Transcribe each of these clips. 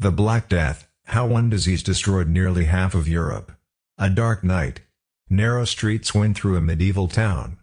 The Black Death, how one disease destroyed nearly half of Europe. A dark night. Narrow streets wind through a medieval town.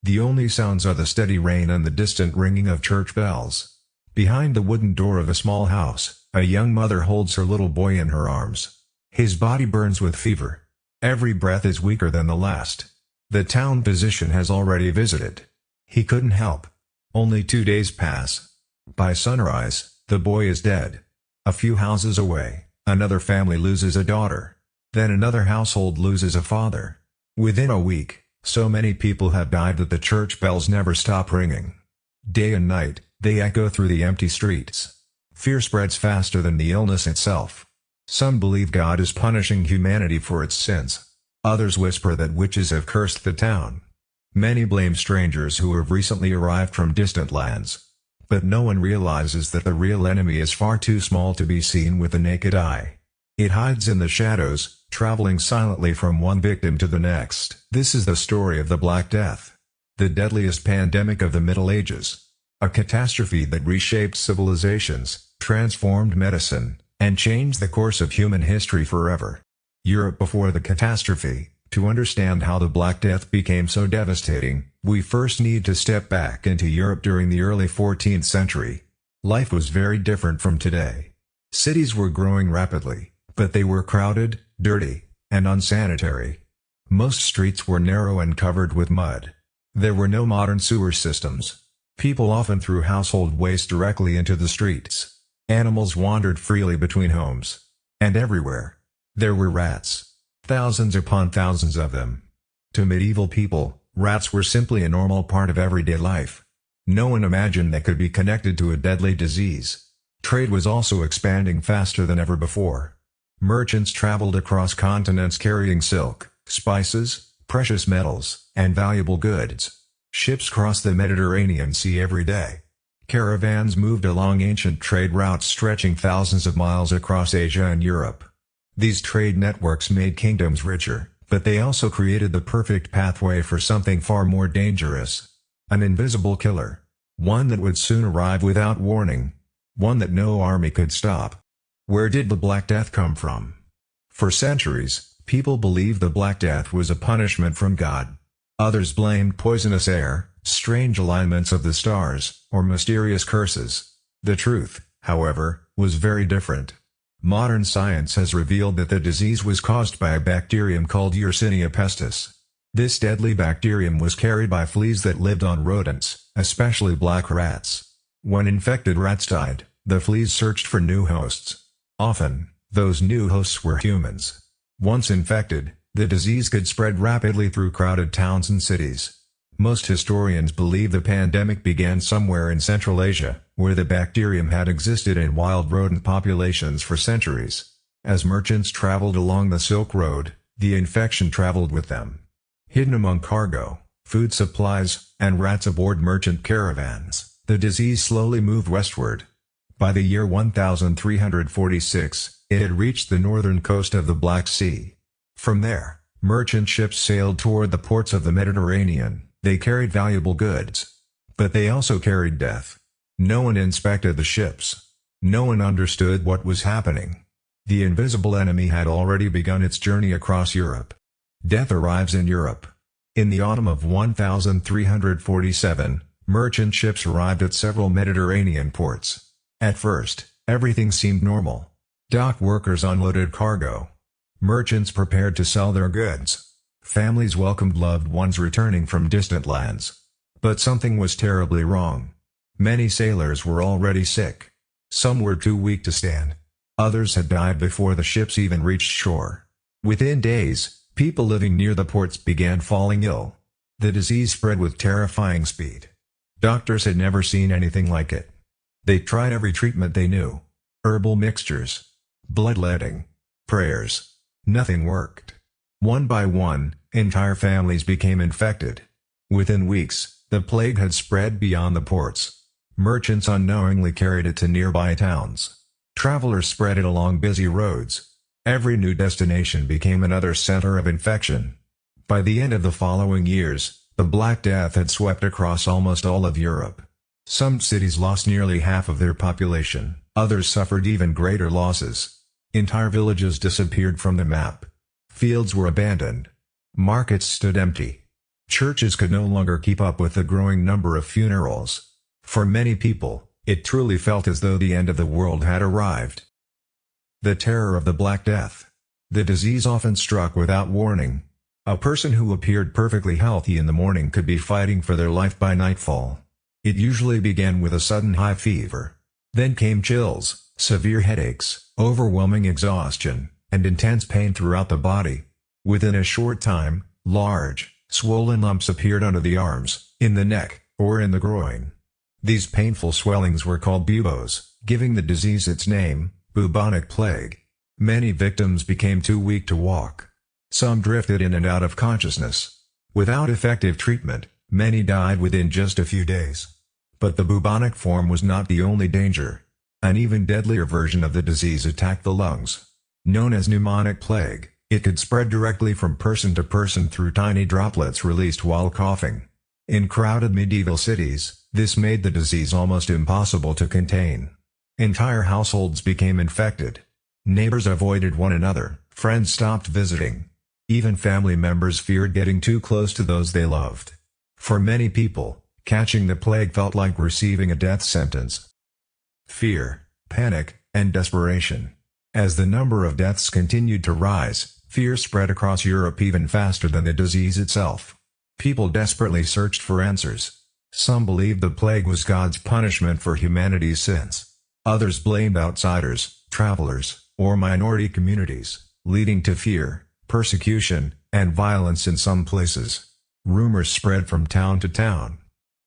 The only sounds are the steady rain and the distant ringing of church bells. Behind the wooden door of a small house, a young mother holds her little boy in her arms. His body burns with fever. Every breath is weaker than the last. The town physician has already visited. He couldn't help. Only 2 days pass. By sunrise, the boy is dead. A few houses away, another family loses a daughter. Then another household loses a father. Within a week, so many people have died that the church bells never stop ringing. Day and night, they echo through the empty streets. Fear spreads faster than the illness itself. Some believe God is punishing humanity for its sins. Others whisper that witches have cursed the town. Many blame strangers who have recently arrived from distant lands. But no one realizes that the real enemy is far too small to be seen with the naked eye. It hides in the shadows, traveling silently from one victim to the next. This is the story of the Black Death. The deadliest pandemic of the Middle Ages. A catastrophe that reshaped civilizations, transformed medicine, and changed the course of human history forever. Europe before the catastrophe. To understand how the Black Death became so devastating, we first need to step back into Europe during the early 14th century. Life was very different from today. Cities were growing rapidly, but they were crowded, dirty, and unsanitary. Most streets were narrow and covered with mud. There were no modern sewer systems. People often threw household waste directly into the streets. Animals wandered freely between homes. And everywhere, there were rats. Thousands upon thousands of them. To medieval people, rats were simply a normal part of everyday life. No one imagined they could be connected to a deadly disease. Trade was also expanding faster than ever before. Merchants traveled across continents carrying silk, spices, precious metals, and valuable goods. Ships crossed the Mediterranean Sea every day. Caravans moved along ancient trade routes stretching thousands of miles across Asia and Europe. These trade networks made kingdoms richer, but they also created the perfect pathway for something far more dangerous. An invisible killer. One that would soon arrive without warning. One that no army could stop. Where did the Black Death come from? For centuries, people believed the Black Death was a punishment from God. Others blamed poisonous air, strange alignments of the stars, or mysterious curses. The truth, however, was very different. Modern science has revealed that the disease was caused by a bacterium called Yersinia pestis. This deadly bacterium was carried by fleas that lived on rodents, especially black rats. When infected rats died, the fleas searched for new hosts. Often, those new hosts were humans. Once infected, the disease could spread rapidly through crowded towns and cities. Most historians believe the pandemic began somewhere in Central Asia, where the bacterium had existed in wild rodent populations for centuries. As merchants traveled along the Silk Road, the infection traveled with them. Hidden among cargo, food supplies, and rats aboard merchant caravans, the disease slowly moved westward. By the year 1346, it had reached the northern coast of the Black Sea. From there, merchant ships sailed toward the ports of the Mediterranean. They carried valuable goods. But they also carried death. No one inspected the ships. No one understood what was happening. The invisible enemy had already begun its journey across Europe. Death arrives in Europe. In the autumn of 1347, merchant ships arrived at several Mediterranean ports. At first, everything seemed normal. Dock workers unloaded cargo. Merchants prepared to sell their goods. Families welcomed loved ones returning from distant lands. But something was terribly wrong. Many sailors were already sick. Some were too weak to stand. Others had died before the ships even reached shore. Within days, people living near the ports began falling ill. The disease spread with terrifying speed. Doctors had never seen anything like it. They tried every treatment they knew. Herbal mixtures. Bloodletting. Prayers. Nothing worked. One by one, entire families became infected. Within weeks, the plague had spread beyond the ports. Merchants unknowingly carried it to nearby towns. Travelers spread it along busy roads. Every new destination became another center of infection. By the end of the following years, the Black Death had swept across almost all of Europe. Some cities lost nearly half of their population, others suffered even greater losses. Entire villages disappeared from the map. Fields were abandoned. Markets stood empty. Churches could no longer keep up with the growing number of funerals. For many people, it truly felt as though the end of the world had arrived. The terror of the Black Death. The disease often struck without warning. A person who appeared perfectly healthy in the morning could be fighting for their life by nightfall. It usually began with a sudden high fever. Then came chills, severe headaches, overwhelming exhaustion, and intense pain throughout the body. Within a short time, large, swollen lumps appeared under the arms, in the neck, or in the groin. These painful swellings were called buboes, giving the disease its name, bubonic plague. Many victims became too weak to walk. Some drifted in and out of consciousness. Without effective treatment, many died within just a few days. But the bubonic form was not the only danger. An even deadlier version of the disease attacked the lungs. Known as pneumonic plague, it could spread directly from person to person through tiny droplets released while coughing. In crowded medieval cities, this made the disease almost impossible to contain. Entire households became infected. Neighbors avoided one another, friends stopped visiting. Even family members feared getting too close to those they loved. For many people, catching the plague felt like receiving a death sentence. Fear, panic, and desperation. As the number of deaths continued to rise, fear spread across Europe even faster than the disease itself. People desperately searched for answers. Some believed the plague was God's punishment for humanity's sins. Others blamed outsiders, travelers, or minority communities, leading to fear, persecution, and violence in some places. Rumors spread from town to town.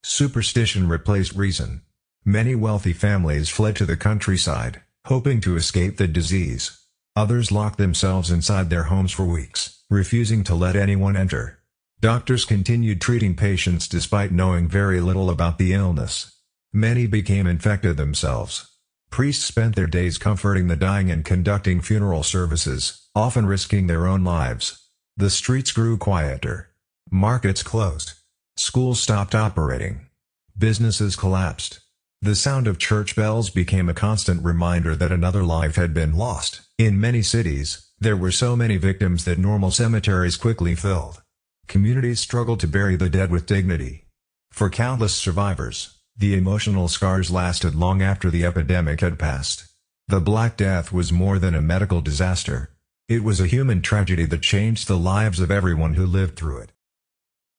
Superstition replaced reason. Many wealthy families fled to the countryside, hoping to escape the disease. Others locked themselves inside their homes for weeks, refusing to let anyone enter. Doctors continued treating patients despite knowing very little about the illness. Many became infected themselves. Priests spent their days comforting the dying and conducting funeral services, often risking their own lives. The streets grew quieter. Markets closed. Schools stopped operating. Businesses collapsed. The sound of church bells became a constant reminder that another life had been lost. In many cities, there were so many victims that normal cemeteries quickly filled. Communities struggled to bury the dead with dignity. For countless survivors, the emotional scars lasted long after the epidemic had passed. The Black Death was more than a medical disaster. It was a human tragedy that changed the lives of everyone who lived through it.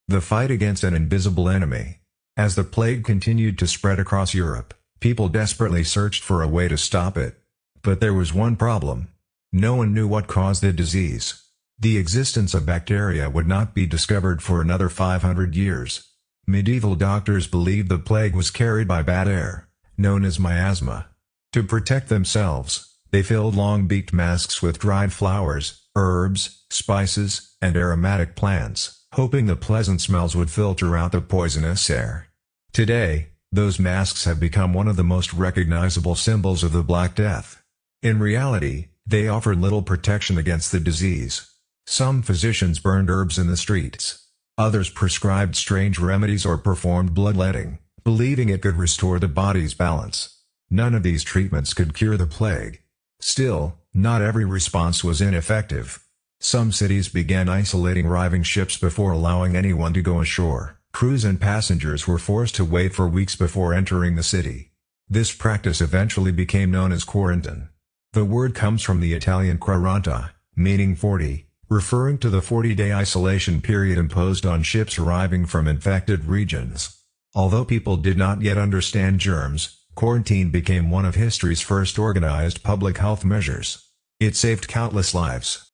The fight against an invisible enemy. As the plague continued to spread across Europe, people desperately searched for a way to stop it. But there was one problem. No one knew what caused the disease. The existence of bacteria would not be discovered for another 500 years. Medieval doctors believed the plague was carried by bad air, known as miasma. To protect themselves, they filled long-beaked masks with dried flowers, herbs, spices, and aromatic plants, hoping the pleasant smells would filter out the poisonous air. Today, those masks have become one of the most recognizable symbols of the Black Death. In reality, they offer little protection against the disease. Some physicians burned herbs in the streets. Others prescribed strange remedies or performed bloodletting, believing it could restore the body's balance. None of these treatments could cure the plague. Still, not every response was ineffective. Some cities began isolating arriving ships before allowing anyone to go ashore. Crews and passengers were forced to wait for weeks before entering the city. This practice eventually became known as quarantine. The word comes from the Italian quaranta, meaning 40, referring to the 40-day isolation period imposed on ships arriving from infected regions. Although people did not yet understand germs, quarantine became one of history's first organized public health measures. It saved countless lives.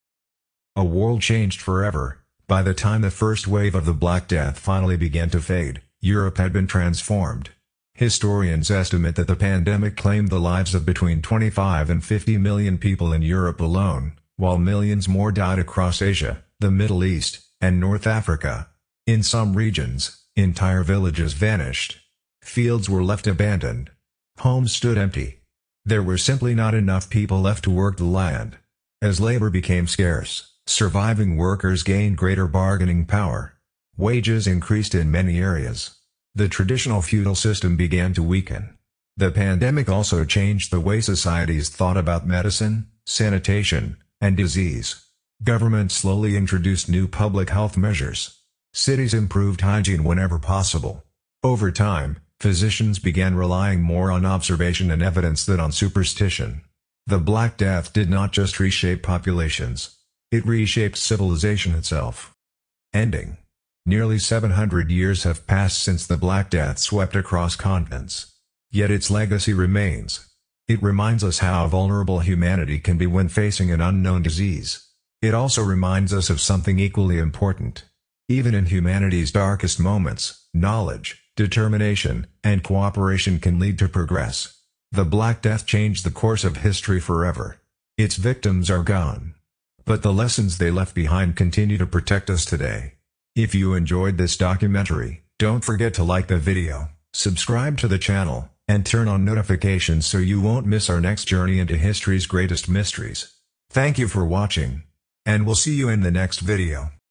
A world changed forever. By the time the first wave of the Black Death finally began to fade, Europe had been transformed. Historians estimate that the pandemic claimed the lives of between 25 and 50 million people in Europe alone, while millions more died across Asia, the Middle East, and North Africa. In some regions, entire villages vanished. Fields were left abandoned. Homes stood empty. There were simply not enough people left to work the land. As labor became scarce, surviving workers gained greater bargaining power. Wages increased in many areas. The traditional feudal system began to weaken. The pandemic also changed the way societies thought about medicine, sanitation, and disease. Governments slowly introduced new public health measures. Cities improved hygiene whenever possible. Over time, physicians began relying more on observation and evidence than on superstition. The Black Death did not just reshape populations. It reshaped civilization itself. Ending. Nearly 700 years have passed since the Black Death swept across continents. Yet its legacy remains. It reminds us how vulnerable humanity can be when facing an unknown disease. It also reminds us of something equally important. Even in humanity's darkest moments, knowledge, determination, and cooperation can lead to progress. The Black Death changed the course of history forever. Its victims are gone. But the lessons they left behind continue to protect us today. If you enjoyed this documentary, don't forget to like the video, subscribe to the channel, and turn on notifications so you won't miss our next journey into history's greatest mysteries. Thank you for watching, and we'll see you in the next video.